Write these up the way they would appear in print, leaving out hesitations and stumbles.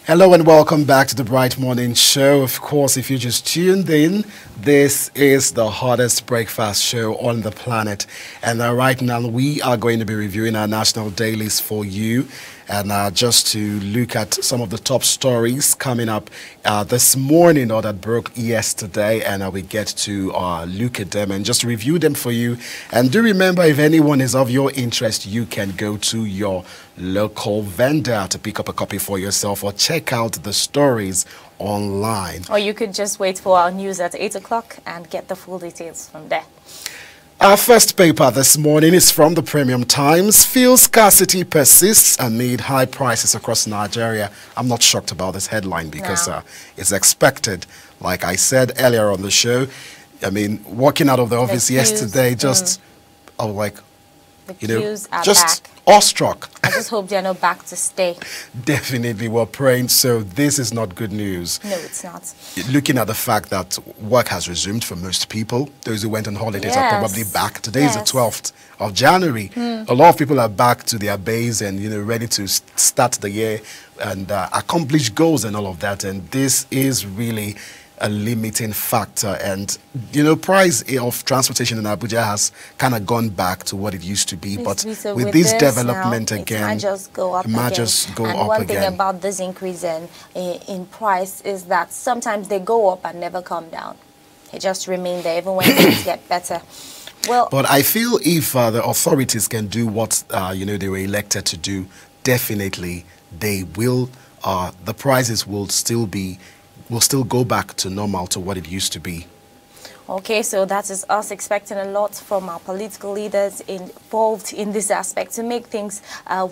Hello and welcome back to the Bright Morning Show. Of course, if you just tuned in, this is the hottest breakfast show on the planet. And right now, we are going to be reviewing our national dailies for you. And just to look at some of the top stories coming up this morning or that broke yesterday. And we get to look at them and just review them for you. And do remember, if anyone is of your interest, you can go to your local vendor to pick up a copy for yourself or check out the stories online. Or you could just wait for our news at 8 o'clock and get the full details from there. Our first paper this morning is from the Premium Times. Fuel scarcity persists amid high prices across Nigeria. I'm not shocked about this headline because it's expected. Like I said earlier on the show, I mean, walking out of the office yesterday, just, I was like, you know, just back. Awestruck. I just hope they're not back to stay. Definitely, we're praying. So this is not good news. No, it's not. Looking at the fact that work has resumed for most people, those who went on holidays are probably back. Today is the 12th of January. A lot of people are back to their base and, you know, ready to start the year and accomplish goals and all of that. And this is really a limiting factor, and you know, price of transportation in Abuja has kind of gone back to what it used to be. But with this development now, again, it might just go up again. One thing about this increase in price is that sometimes they go up and never come down. They just remain there even when things get better. Well, but I feel if the authorities can do what you know, they were elected to do, definitely they will. The prices will still go back to normal, to what it used to be. Okay, so that is us expecting a lot from our political leaders involved in this aspect to make things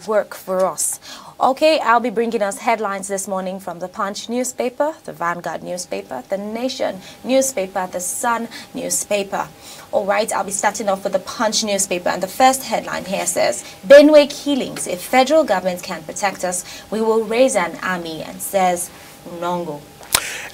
work for us. Okay, I'll be bringing us headlines this morning from the Punch newspaper, the Vanguard newspaper, the Nation newspaper, the Sun newspaper. All right, I'll be starting off with the Punch newspaper, and the first headline here says, Benue killings, if federal government can protect us, we will raise an army, and says Nongo.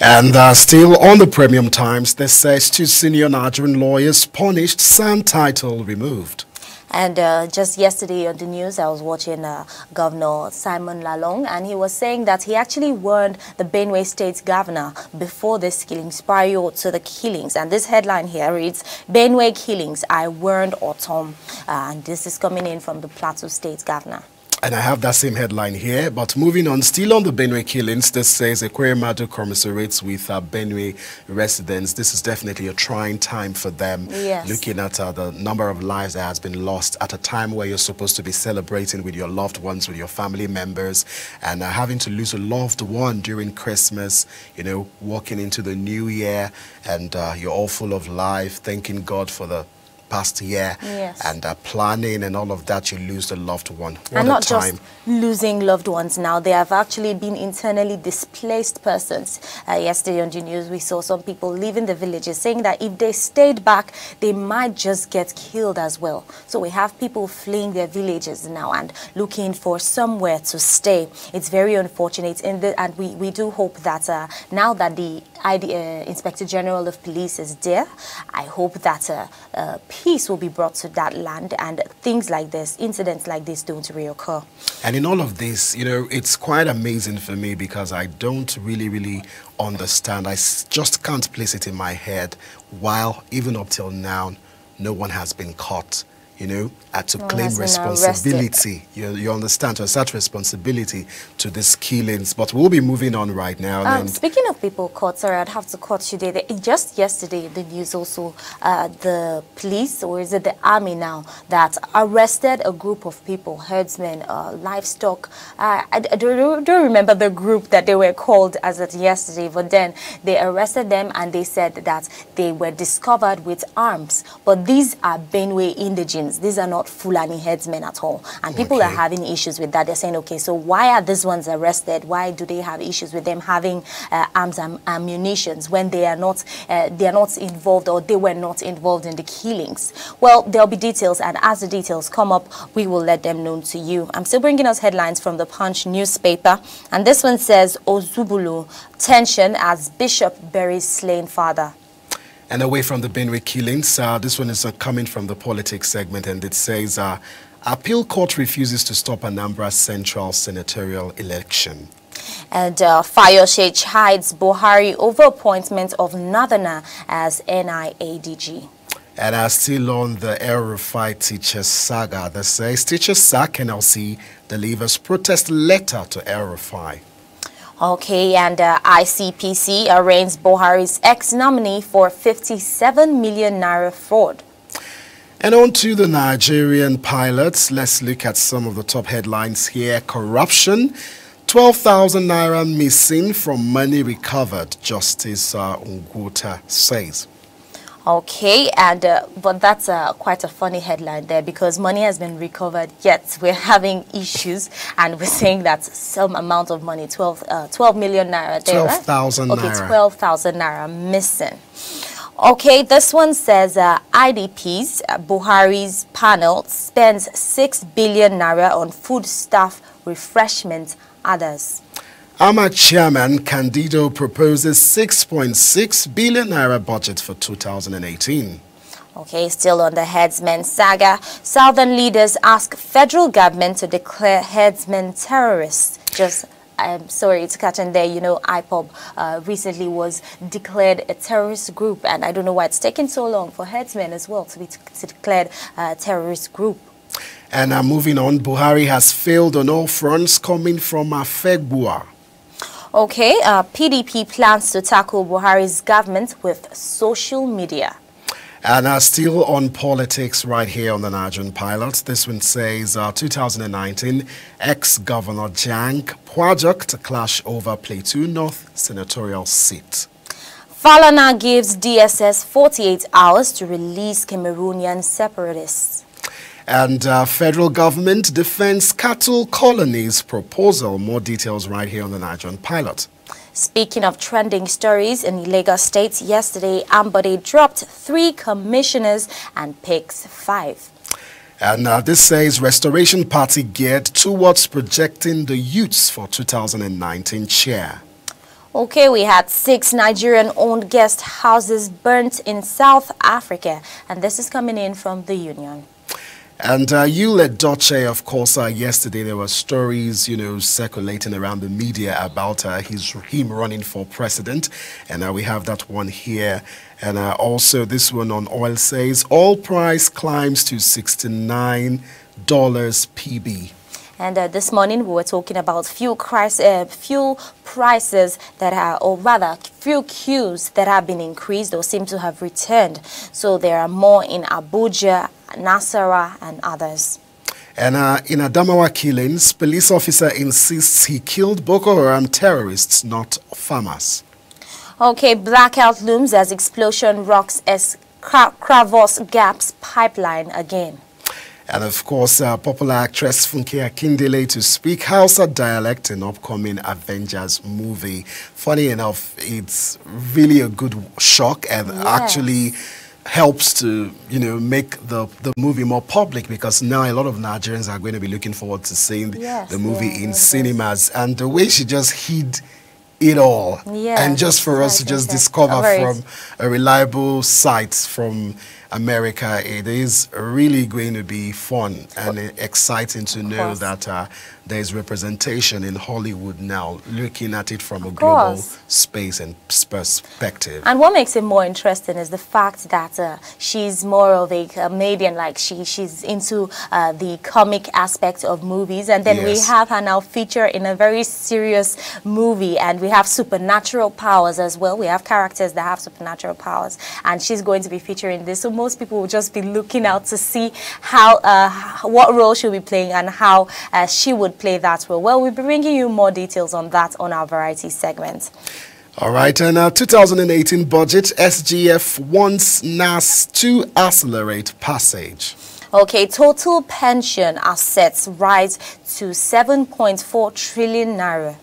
And still on the Premium Times, this says 2 senior Nigerian lawyers punished, SAN title removed. And just yesterday on the news, I was watching Governor Simon Lalong, and he was saying that he actually warned the Benue State governor before this killings, prior to the killings. And this headline here reads, Benue killings, I warned Autumn. And this is coming in from the Plateau State governor. And I have that same headline here, but moving on, still on the Benue killings, this says Ekweremadu commiserates with Benue residents. This is definitely a trying time for them, looking at the number of lives that has been lost at a time where you're supposed to be celebrating with your loved ones, with your family members, and having to lose a loved one during Christmas, you know, walking into the new year, and you're all full of life, thanking God for the past year and planning and all of that. You lose the loved one. And not just losing loved ones now, they have actually been internally displaced persons. Yesterday on the news, we saw some people leaving the villages saying that if they stayed back, they might just get killed as well. So we have people fleeing their villages now and looking for somewhere to stay. It's very unfortunate, and we do hope that now that the Inspector General of Police is there, I hope that peace will be brought to that land and things like this, incidents like this don't reoccur. And in all of this, you know, it's quite amazing for me because I don't really understand. I just can't place it in my head, while even up till now, no one has been caught, you know, to claim responsibility. You understand, to assert responsibility to these killings. But we'll be moving on right now. Speaking of people caught, sorry, I'd have to cut you there. Just yesterday, the news also, the police, or is it the army now, that arrested a group of people, herdsmen, livestock. I don't remember the group that they were called as of yesterday, but then they arrested them and they said that they were discovered with arms. But these are Benue indigenes. These are not Fulani headsmen at all. And people are having issues with that. They're saying, okay, so why are these ones arrested? Why do they have issues with them having arms and ammunitions when they are not involved, or they were not involved in the killings? Well, there'll be details, and as the details come up, we will let them known to you. I'm still bringing us headlines from the Punch newspaper, and this one says, Ozubulu, tension as Bishop buries slain father. And away from the Benue killings, this one is coming from the politics segment, and it says, Appeal Court refuses to stop Anambra Central senatorial election. And Fayose chides Buhari over appointment of Northerner as NIADG. And still on the El-Rufai teachers saga, that says teachers sack NLC delivers protest letter to El-Rufai. Okay, and ICPC arraigns Buhari's ex-nominee for 57 million naira fraud. And on to the Nigerian pilots. Let's look at some of the top headlines here. Corruption, 12,000 naira missing from money recovered, Justice Ungwuta says. Okay, and but that's quite a funny headline there, because money has been recovered, yet we're having issues, and we're saying that some amount of money, 12 million naira there, 12,000 right? naira. Okay, 12,000 naira missing. Okay, this one says IDPs, Buhari's panel spends 6 billion naira on food, staff, refreshment, others. AMA chairman Candido proposes 6.6 billion naira budget for 2018. Okay, still on the herdsmen saga, southern leaders ask federal government to declare herdsmen terrorists. I'm sorry to catch in there, you know, IPOB recently was declared a terrorist group, and I don't know why it's taken so long for herdsmen as well to be declared a terrorist group. And moving on, Buhari has failed on all fronts coming from Afegbua. Okay, PDP plans to tackle Buhari's government with social media. And still on politics right here on the Nigerian Pilots. This one says 2019, ex-Governor Jang Pwajok to clash over Plateau North senatorial seat. Falana gives DSS 48 hours to release Cameroonian separatists. And federal government defends cattle colonies proposal. More details right here on the Nigerian Pilot. Speaking of trending stories in Lagos State, yesterday Ambode dropped 3 commissioners and picks 5. And this says Restoration Party geared towards projecting the youths for 2019 chair. Okay, we had 6 Nigerian-owned guest houses burnt in South Africa, and this is coming in from the Union. And Yul Edochie, of course, yesterday there were stories, you know, circulating around the media about him running for president. And we have that one here. And also this one on oil says oil price climbs to $69 PB. And this morning we were talking about fuel prices that are, or rather, fuel queues that have been increased or seem to have returned. So there are more in Abuja, Nasarawa, and others. And in Adamawa killings, police officer insists he killed Boko Haram terrorists, not farmers. Okay, blackout looms as explosion rocks as Kravos gaps pipeline again. And of course, popular actress Funke Akindele to speak Hausa dialect in upcoming Avengers movie. Funny enough, it's really a good shock and actually helps to, you know, make the movie more public, because now a lot of Nigerians are going to be looking forward to seeing the movie in cinemas. And the way she just hid it all, and just for us to just discover from a reliable site from America, it is really going to be fun and exciting to know that there is representation in Hollywood now, looking at it from a global space and perspective. And what makes it more interesting is the fact that she's more of a comedian, like she's into the comic aspect of movies, and then we have her now feature in a very serious movie, and we have supernatural powers as well. We have characters that have supernatural powers, and she's going to be featuring this. So most people will just be looking out to see how what role she'll be playing and how she would play that role. Well, we'll be bringing you more details on that on our variety segment. All right, and our 2018 budget, SGF wants NAS to accelerate passage. Okay, total pension assets rise to 7.4 trillion naira.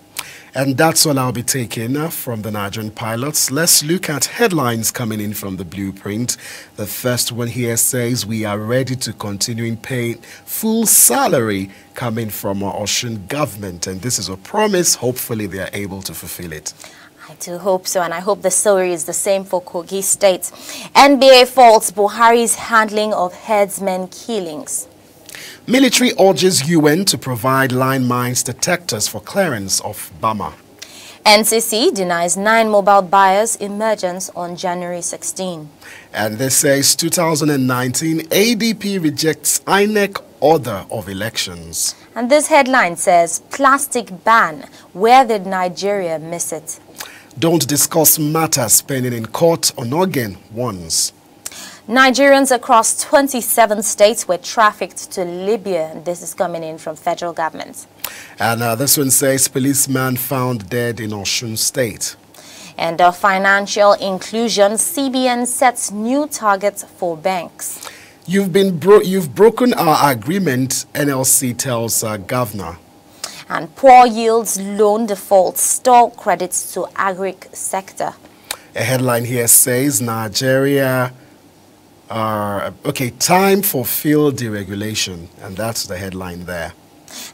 And that's all I'll be taking from the Nigerian Pilots. Let's look at headlines coming in from the blueprint. The first one here says we are ready to continue paying full salary coming from our Osun government. And this is a promise. Hopefully they are able to fulfill it. I do hope so, and I hope the story is the same for Kogi State. NBA faults Buhari's handling of herdsmen killings. Military urges UN to provide landmines detectors for clearance of Bama. NCC denies 9 mobile buyers emergence on January 16. And this says 2019 ADP rejects INEC order of elections. And this headline says, plastic ban, where did Nigeria miss it? Don't discuss matters pending in court on Ogun warns. Nigerians across 27 states were trafficked to Libya. And this is coming in from federal government. And this one says policeman found dead in Osun State. And financial inclusion, CBN sets new targets for banks. You've broken our agreement, NLC tells governor. And poor yields, loan defaults, stall credits to agric sector. A headline here says Nigeria, time for field deregulation. And that's the headline there.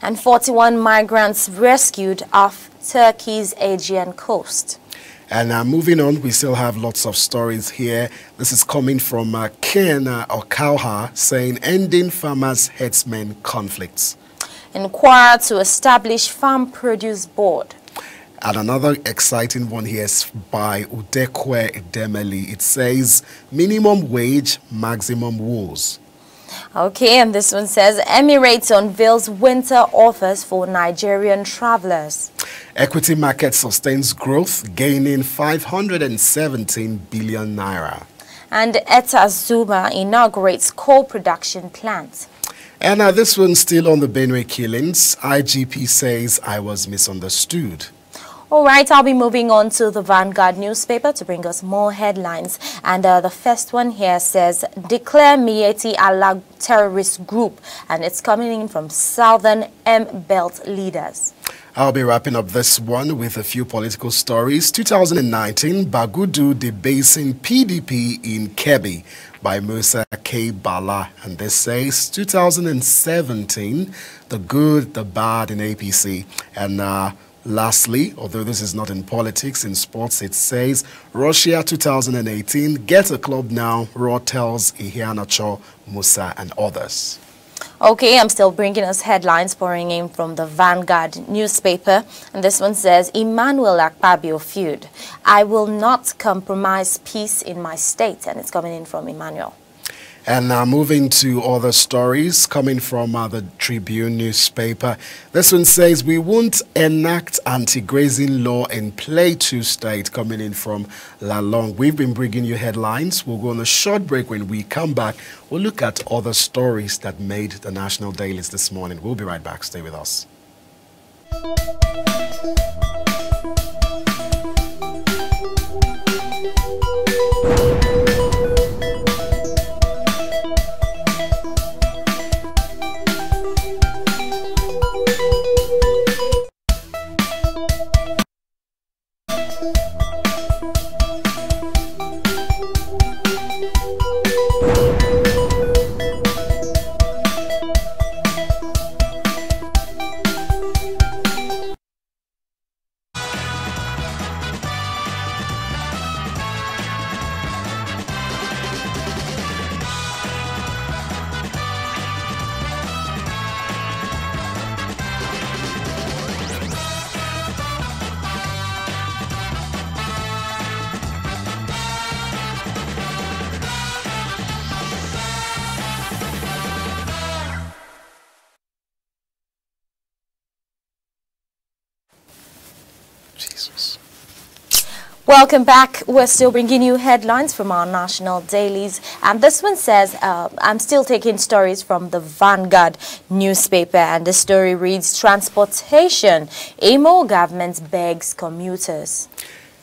And 41 migrants rescued off Turkey's Aegean coast. And moving on, we still have lots of stories here. This is coming from Ken Okauha saying ending farmers' herdsmen conflicts. Inquire to establish Farm Produce Board. And another exciting one here is by Udekwe Demeli. It says minimum wage, maximum woes. Okay, and this one says Emirates unveils winter offers for Nigerian travelers. Equity market sustains growth, gaining 517 billion naira. And Etta Zuma inaugurates coal production plant. And this one's still on the Benue killings. IGP says I was misunderstood. All right, I'll be moving on to the Vanguard newspaper to bring us more headlines. And the first one here says, declare Miyetti Allah terrorist group. And it's coming in from Southern M-Belt leaders. I'll be wrapping up this one with a few political stories. 2019, Bagudu debasing PDP in Kebbi by Musa K. Bala. And this says 2017, the good, the bad in APC. And lastly, although this is not in politics, in sports, it says Russia 2018, get a club now, Raw tells Iheanacho, Musa and others. Okay, I'm still bringing us headlines pouring in from the Vanguard newspaper. And this one says, Emmanuel Akpabio feud. I will not compromise peace in my state. And it's coming in from Emmanuel. And now moving to other stories coming from the Tribune newspaper. This one says, we won't enact anti-grazing law in Plateau State, coming in from Lalong. We've been bringing you headlines. We'll go on a short break. When we come back, we'll look at other stories that made the national dailies this morning. We'll be right back. Stay with us. Jesus. Welcome back. We're still bringing you headlines from our national dailies. And this one says, I'm still taking stories from the Vanguard newspaper. And the story reads, transportation. Imo government begs commuters.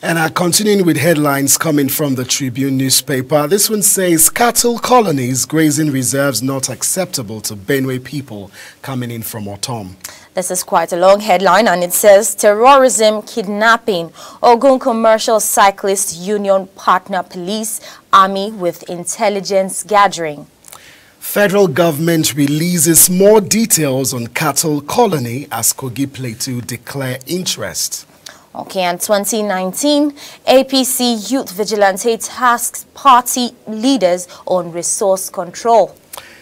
And continuing with headlines coming from the Tribune newspaper, this one says, cattle colonies, grazing reserves not acceptable to Benue people, coming in from Otom. This is quite a long headline, and it says, terrorism, kidnapping, Ogun Commercial Cyclist Union partner police, army with intelligence gathering. Federal government releases more details on cattle colony as Kogi Plateau declare interest. Okay, and 2019, APC Youth Vigilante tasks party leaders on resource control.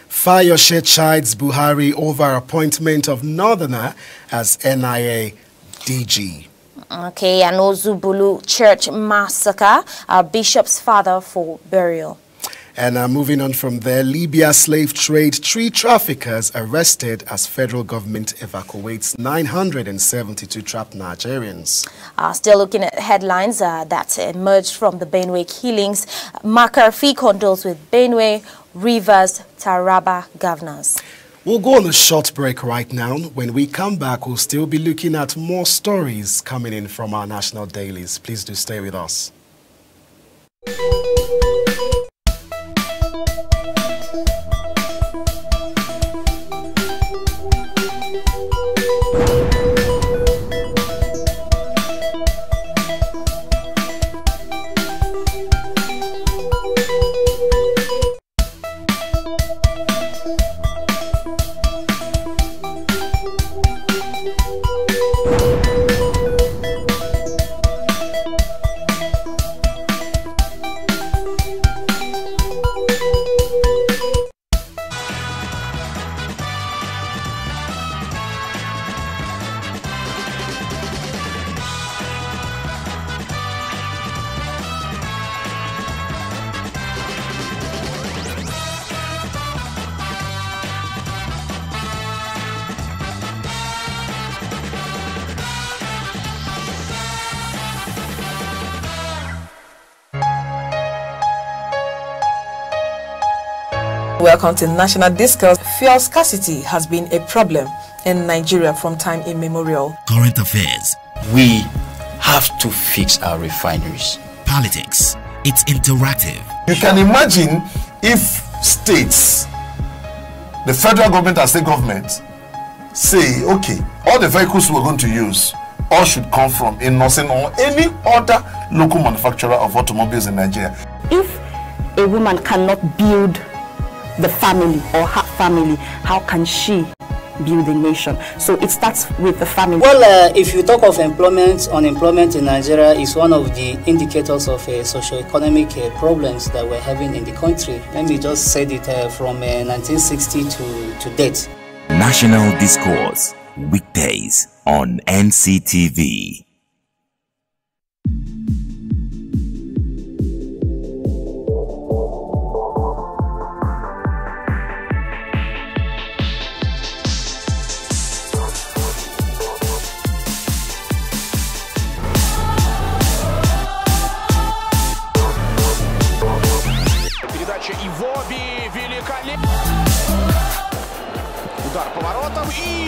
Fayose chides Buhari over appointment of Northerner as NIA DG. Okay, and Ozubulu Church massacre, bishop's father for burial. And moving on from there, Libya slave trade, 3 traffickers arrested as federal government evacuates 972 trapped Nigerians. Still looking at headlines that emerged from the Benue killings. McCarthy condoles with Benue, Rivers, Taraba governors. We'll go on a short break right now. When we come back, we'll still be looking at more stories coming in from our national dailies. Please do stay with us. Welcome to National Discourse. Fuel scarcity has been a problem in Nigeria from time immemorial. Current affairs. We have to fix our refineries. Politics. It's interactive. You can imagine if states, the federal government and state government, say, okay, all the vehicles we're going to use all should come from a Nosen or any other local manufacturer of automobiles in Nigeria. If a woman cannot build the family or her family, how can she build a nation? So it starts with the family. Well, if you talk of employment, unemployment in Nigeria is one of the indicators of socio-economic problems that we're having in the country. Let me just say it from 1960 to date. National Discourse, weekdays on NCTV. Удар поворотом и...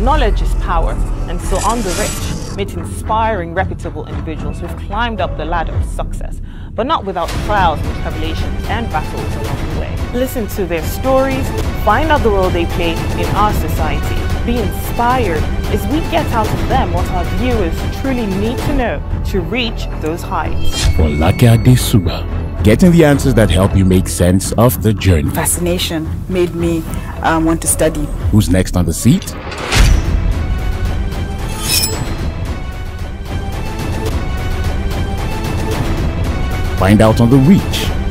Knowledge is power, and so on the rich meet inspiring, reputable individuals who've climbed up the ladder of success, but not without trials and tribulations and battles along the way. Listen to their stories, find out the role they play in our society, be inspired as we get out of them what our viewers truly need to know to reach those heights. For Lakade Suba, getting the answers that help you make sense of the journey. Fascination made me want to study. Who's next on the seat? Find out on The Reach,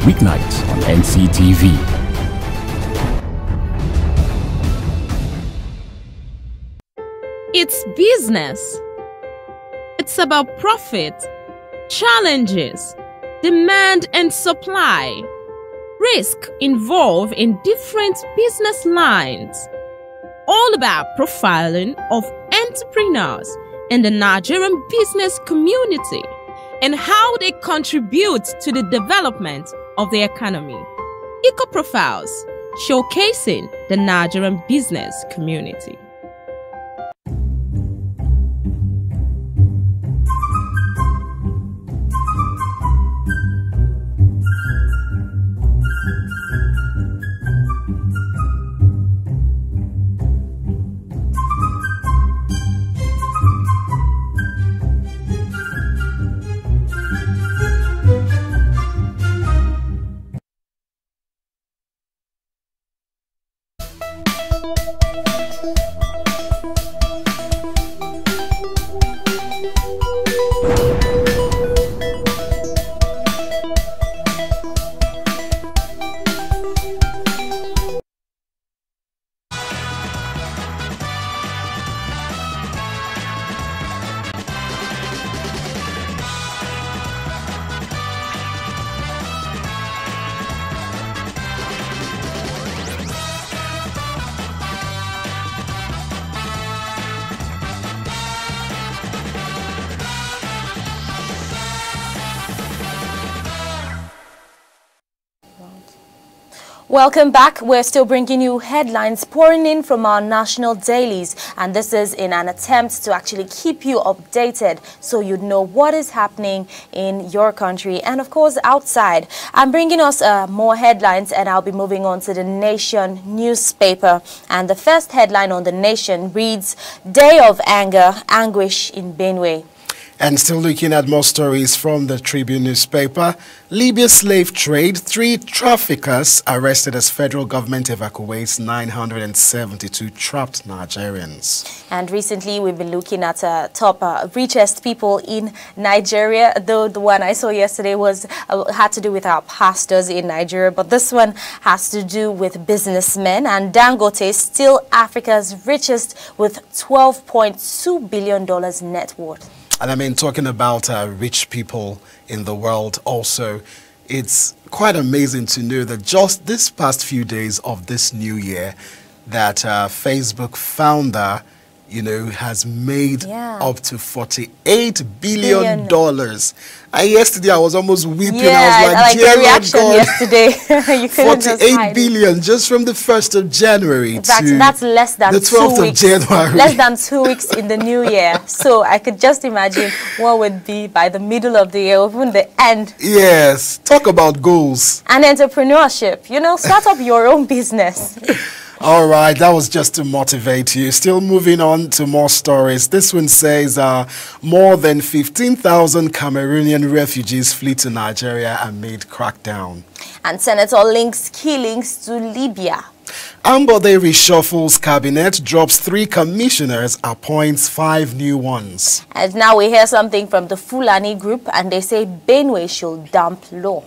weeknights on NCTV. It's business. It's about profit, challenges, demand and supply, risk involved in different business lines. All about profiling of entrepreneurs in the Nigerian business community and how they contribute to the development of the economy. Eco Profiles showcasing the Nigerian business community. Welcome back. We're still bringing you headlines pouring in from our national dailies, and this is in an attempt to actually keep you updated so you know what is happening in your country and of course outside. I'm bringing us more headlines, and I'll be moving on to the Nation newspaper, and the first headline on the Nation reads, "Day of Anger, Anguish in Benue." And still looking at more stories from the Tribune newspaper, Libya slave trade, 3 traffickers arrested as federal government evacuates 972 trapped Nigerians. And recently we've been looking at top richest people in Nigeria, though the one I saw yesterday was had to do with our pastors in Nigeria, but this one has to do with businessmen, and Dangote is still Africa's richest with $12.2 billion net worth. And I mean, talking about rich people in the world also, it's quite amazing to know that just this past few days of this new year, that Facebook founder, you know, has made up to $48 billion. Yesterday I was almost weeping. I was like, dear reaction God. Yesterday. You couldn't 48 billion just from the 1st of January in fact, to that's less than the 12th 2 weeks, of January. Less than 2 weeks in the new year. So I could just imagine what would be by the middle of the year, even the end. Yes, talk about goals. And entrepreneurship, you know, start up your own business. All right, that was just to motivate you. Still moving on to more stories. This one says more than 15,000 Cameroonian refugees flee to Nigeria amid crackdown. And Senator links killings to Libya. Ambode reshuffles cabinet, drops 3 commissioners, appoints 5 new ones. And now we hear something from the Fulani group, and they say Benue should dump law.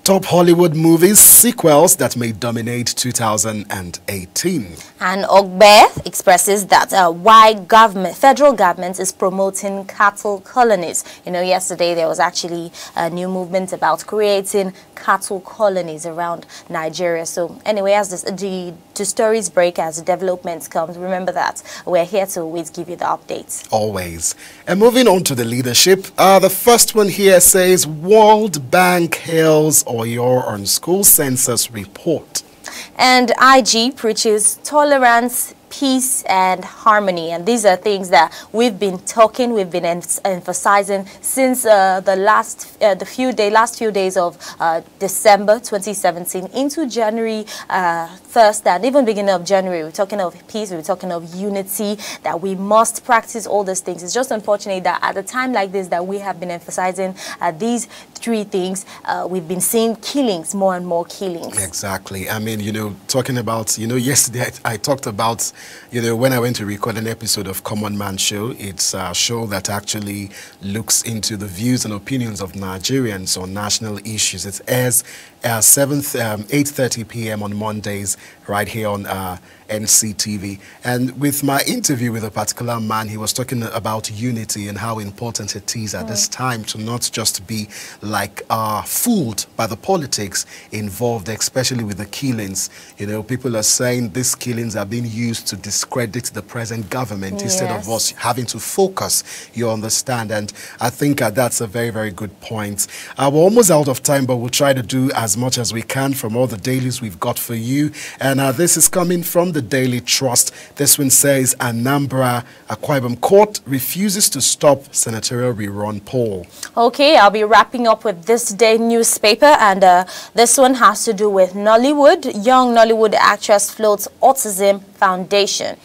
Top Hollywood movies, sequels that may dominate 2018. And Ogbe expresses that why federal government is promoting cattle colonies. You know, yesterday there was actually a new movement about creating cattle colonies around Nigeria. So anyway, as the stories break, as the developments come, remember that we're here to always give you the updates. Always. And moving on to the leadership, the first one here says World Bank hails Oyo on school census report. And IG preaches tolerance, peace and harmony, and these are things that we've been emphasizing since the last few days of December 2017 into January 1st, and even beginning of January. We're talking of peace, we're talking of unity, that we must practice all these things. It's just unfortunate that at a time like this that we have been emphasizing these 3 things, we've been seeing killings, more and more killings. Exactly. I mean, you know, talking about, you know, yesterday I talked about, you know, when I went to record an episode of Common Man Show. It's a show that actually looks into the views and opinions of Nigerians on national issues. It airs 8:30 p.m. on Mondays right here on NCTV. And with my interview with a particular man, he was talking about unity and how important it is at this time to not just be like fooled by the politics involved, especially with the killings. You know, people are saying these killings are being used to discredit the present government instead of us having to focus, you understand. And I think that's a very, very good point. We're almost out of time, but we'll try to do as much as we can from all the dailies we've got for you. And this is coming from the Daily Trust. This one says Anambra Akwa Ibom Court refuses to stop senatorial rerun poll. Okay, I'll be wrapping up with this day newspaper, and this one has to do with Nollywood. Young Nollywood actress floats autism foundation.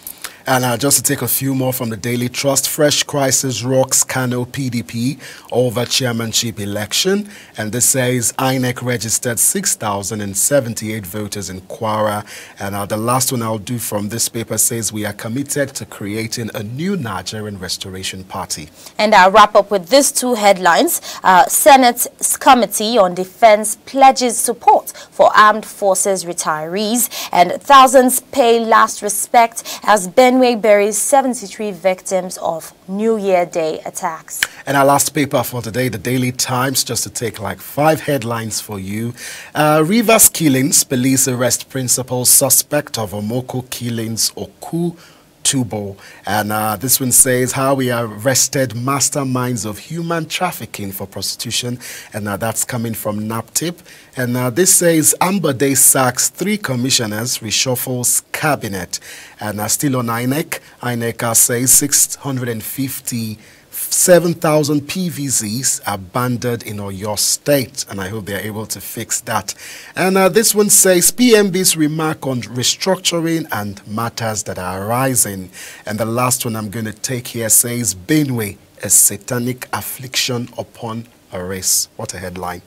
And just to take a few more from the Daily Trust, fresh crisis rocks Kano PDP over chairmanship election. And this says INEC registered 6,078 voters in Kwara. And the last one I'll do from this paper says we are committed to creating a new Nigerian Restoration Party. And I'll wrap up with these two headlines. Senate's Committee on Defense pledges support for armed forces retirees, and thousands pay last respect as Benue buries 73 victims of New Year Day attacks. And our last paper for today, the Daily Times, just to take like 5 headlines for you. Rivers killings, police arrest principal suspect of Omoko killings, Oku Tubo. And this one says how we arrested masterminds of human trafficking for prostitution, and that's coming from NAPTIP. And this says Ambode sacks 3 commissioners, reshuffles cabinet. And still on INEC, INEC says 657,000 PVCs abandoned in Oyo State, and I hope they're able to fix that. And this one says PMB's remark on restructuring and matters that are arising. And the last one I'm going to take here says Benue, a satanic affliction upon a race. What a headline.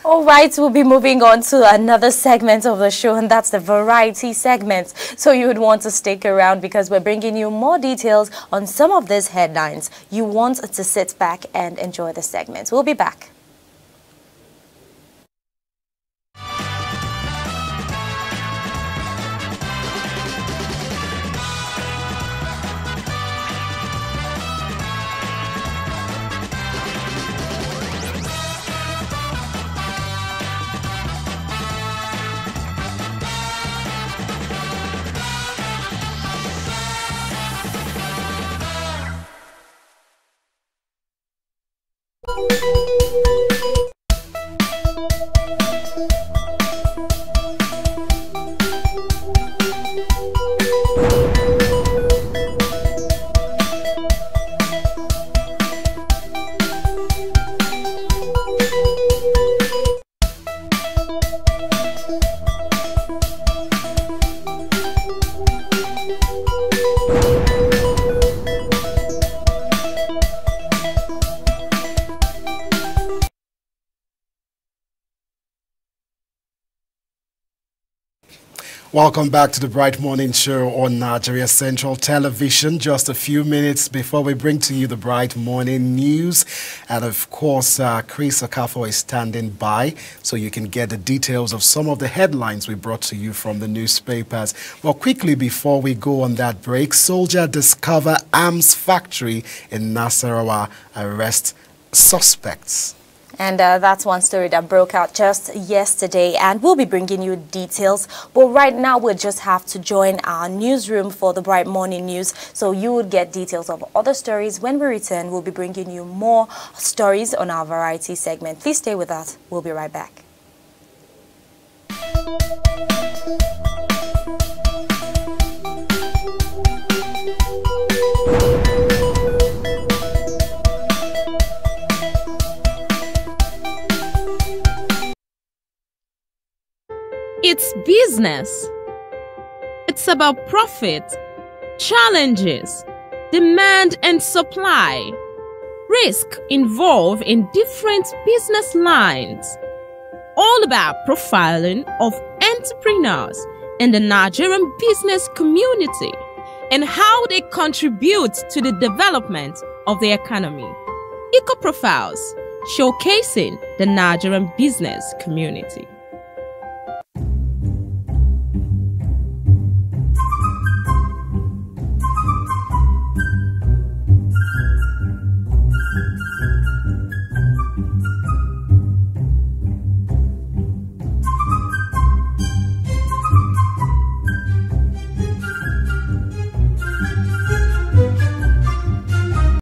All right, we'll be moving on to another segment of the show, and that's the variety segment. So you would want to stick around because we're bringing you more details on some of these headlines. You want to sit back and enjoy the segment. We'll be back. Welcome back to the Bright Morning Show on Nigeria Central Television. Just a few minutes before we bring to you the Bright Morning News. And of course, Chris Okafo is standing by so you can get the details of some of the headlines we brought to you from the newspapers. Well, quickly before we go on that break, soldier discover arms factory in Nasarawa, arrest suspects. And that's one story that broke out just yesterday, and we'll be bringing you details. But right now, we'll just have to join our newsroom for the Bright Morning News, so you would get details of other stories. When we return, we'll be bringing you more stories on our variety segment. Please stay with us. We'll be right back. It's business. It's about profit, challenges, demand and supply, risk involved in different business lines. All about profiling of entrepreneurs in the Nigerian business community and how they contribute to the development of the economy. Eco Profiles, showcasing the Nigerian business community.